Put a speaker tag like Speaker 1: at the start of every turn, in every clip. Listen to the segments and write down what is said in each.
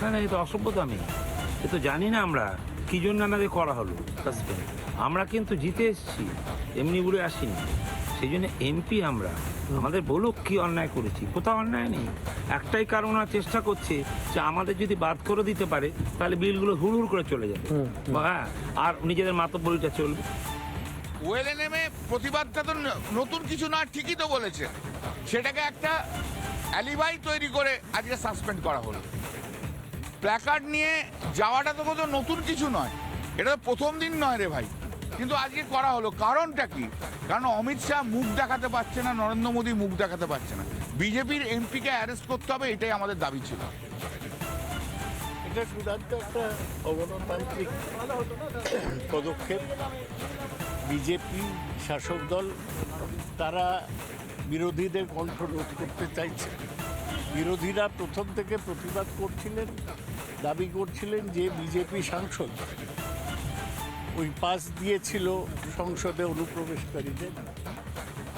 Speaker 1: না না, এ তো অসভ্যতামি। এ তো জানি না আমরা কি জন্য আমাদের করা হলো সাসপেন্ড। আমরা কিন্তু জিতে এসেছি, এমনি উড়ে আসিনি। সেই জন্য এমপি আমরা, আমাদের বলুক কি অন্যায় করেছি, কোথাও অন্যায় নেই। একটাই কারণ ওরা চেষ্টা করছে যে আমাদের যদি বাদ করে দিতে পারে তাহলে বিলগুলো হুড় করে চলে যাবে, হ্যাঁ, আর নিজেদের মাতব্বরিটা চলবে।
Speaker 2: ওএলএনএমে প্রতিবাদটা তো নতুন কিছু না, ঠিকই তো বলেছে। সেটাকে একটা অ্যালিবাই তৈরি করে আজকে সাসপেন্ড করা হলো। প্ল্যাকার্ড নিয়ে যাওয়াটা তো কোনো নতুন কিছু নয়, এটা তো প্রথম দিন নয় রে ভাই, কিন্তু আজকে করা হলো। কারণটা কি? কারণ অমিত শাহ মুখ দেখাতে পারছে না, নরেন্দ্র মোদী মুখ দেখাতে পারছে না। বিজেপির এমপিকে অ্যারেস্ট করতে হবে, এটাই আমাদের দাবি ছিল।
Speaker 3: এটা চূড়ান্ত একটা অগণতান্ত্রিক পদক্ষেপ। বিজেপি শাসক দল তারা বিরোধীদের কণ্ঠ রোধ করতে চাইছে। বিরোধীরা প্রথম থেকে প্রতিবাদ করছিলেন, দাবি করছিলেন যে বিজেপি সাংসদ ওই পাস দিয়েছিল সংসদে অনুপ্রবেশকারীদের,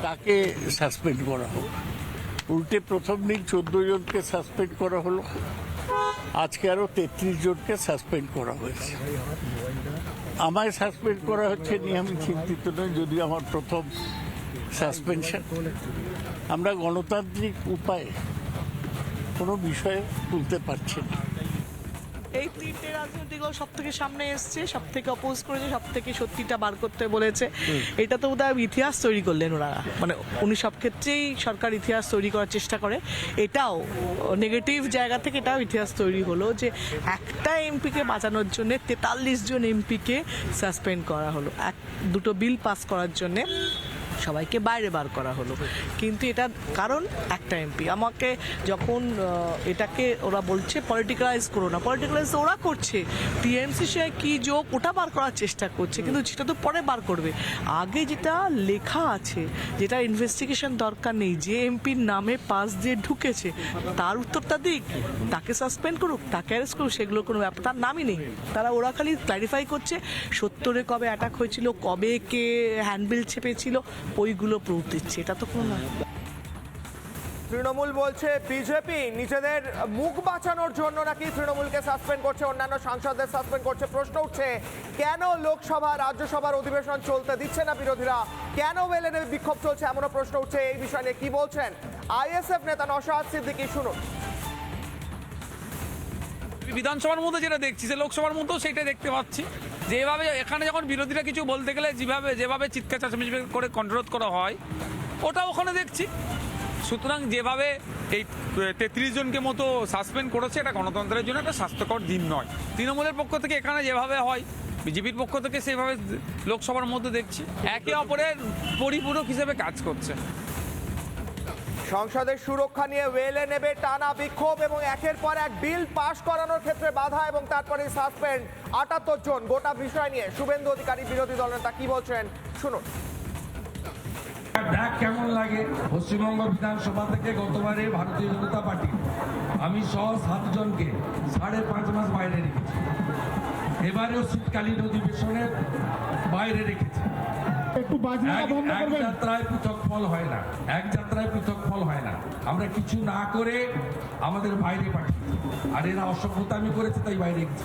Speaker 3: তাকে সাসপেন্ড করা হোক। উল্টে প্রথম দিন 14 জনকে সাসপেন্ড করা হলো, আজকে আরও 33 জনকে সাসপেন্ড করা হয়েছে। আমায় সাসপেন্ড করা হচ্ছে নিয়ে আমি চিন্তিত নই, যদিও আমার প্রথম সাসপেনশন। আমরা গণতান্ত্রিক উপায়ে কোনো বিষয়ে তুলতে পারছি না।
Speaker 4: এই তিনটে রাজনৈতিক দল সব থেকে সামনে এসছে, সব থেকে অপোজ করেছে, সব থেকে সত্যিটা বার করতে বলেছে। এটা তো বোধহয় ইতিহাস তৈরি করলেন ওনারা, মানে উনি সব ক্ষেত্রেই সরকার ইতিহাস তৈরি করার চেষ্টা করে। এটাও নেগেটিভ জায়গা থেকে এটাও ইতিহাস তৈরি হলো যে একটা এমপিকে বাঁচানোর জন্য 43 জন এমপিকে সাসপেন্ড করা হলো, দুটো বিল পাস করার জন্যে সবাইকে বাইরে বার করা হলো। কিন্তু এটা কারণ একটা এমপি। আমাকে যখন এটাকে ওরা বলছে পলিটিক্যালাইজ করো না, পলিটিক্যালাইজ ওরা করছে। টিএমসি সে কি যোগ ওটা বার করার চেষ্টা করছে, কিন্তু সেটা তো পরে বার করবে। আগে যেটা লেখা আছে, যেটা ইনভেস্টিগেশন দরকার নেই, যে এমপির নামে পাস দিয়ে ঢুকেছে তার উত্তরটা দিক, তাকে সাসপেন্ড করুক, তাকে অ্যারেস্ট করুক, সেগুলো কোনো ব্যাপার, তার নামই নেই। ওরা খালি ক্ল্যারিফাই করছে 70-এ কবে অ্যাটাক হয়েছিল, কবে কে হ্যান্ডবিল চেপেছিল, ওইগুলো প্রুফ দিচ্ছে। এটা তো কোনো না।
Speaker 5: তৃণমূল বলছে বিজেপি নিজেদের মুখ বাঁচানোর জন্য নাকি তৃণমূলকে সাসপেন্ড করছে, অন্যান্য সাংসদদের সাসপেন্ড করছে। প্রশ্ন উঠছে কেন লোকসভা রাজ্যসভার অধিবেশন চলতে দিচ্ছে না বিরোধীরা, কেন ওএলএনএ বিক্ষোভ চলছে, এমনও প্রশ্ন উঠছে। এই বিষয় নিয়ে কি বলছেন আইএসএফ নেতা নওশাদ সিদ্দিকী, শুনুন।
Speaker 6: বিধানসভার মধ্যে যেটা দেখছি সে লোকসভার মধ্যেও সেটা দেখতে পাচ্ছি, যে এভাবে এখানে যখন বিরোধীরা কিছু বলতে গেলে যেভাবে চিৎকার চেঁচামেচি করে কন্ট্রোল করা হয়, ওটা ওখানে দেখছি। সুতরাং যেভাবে এই 33 জনকে মতো সাসপেন্ড করেছে, এটা গণতন্ত্রের জন্য একটা স্বাস্থ্যকর দিন নয়। তৃণমূলের পক্ষ থেকে এখানে যেভাবে হয়, বিজেপির পক্ষ থেকে সেভাবে লোকসভার মধ্যে দেখছি একে অপরের পরিপূরক হিসেবে কাজ করছে।
Speaker 5: সংসদের সুরক্ষা নিয়ে ওএলএনএ টানা বিক্ষোভ এবং একের পর এক বিল পাশ করানোর ক্ষেত্রে বাধা এবং তারপরে সাসপেন্ড 78 জন। গোটা বিষয় নিয়ে শুভেন্দু অধিকারী বিরোধী দলনেতা কি বলছেন, শুনুন।
Speaker 7: ডাক কেমন লাগে? পশ্চিমবঙ্গ বিধানসভা থেকে গতবারে ভারতীয় জনতা পার্টি আমি সহ 7 জনকে 5.5 মাস বাইরে রেখেছি। এবারেও শীতকালীন অধিবেশনের বাইরে রেখেছি। এক যাত্রায় পৃথক ফল হয় না, এক যাত্রায় পৃথক ফল হয় না। আমরা কিছু না করে আমাদের বাইরে পাঠিয়েছি, আর এরা অসভ্যতা আমি করেছে তাই বাইরে গেছি।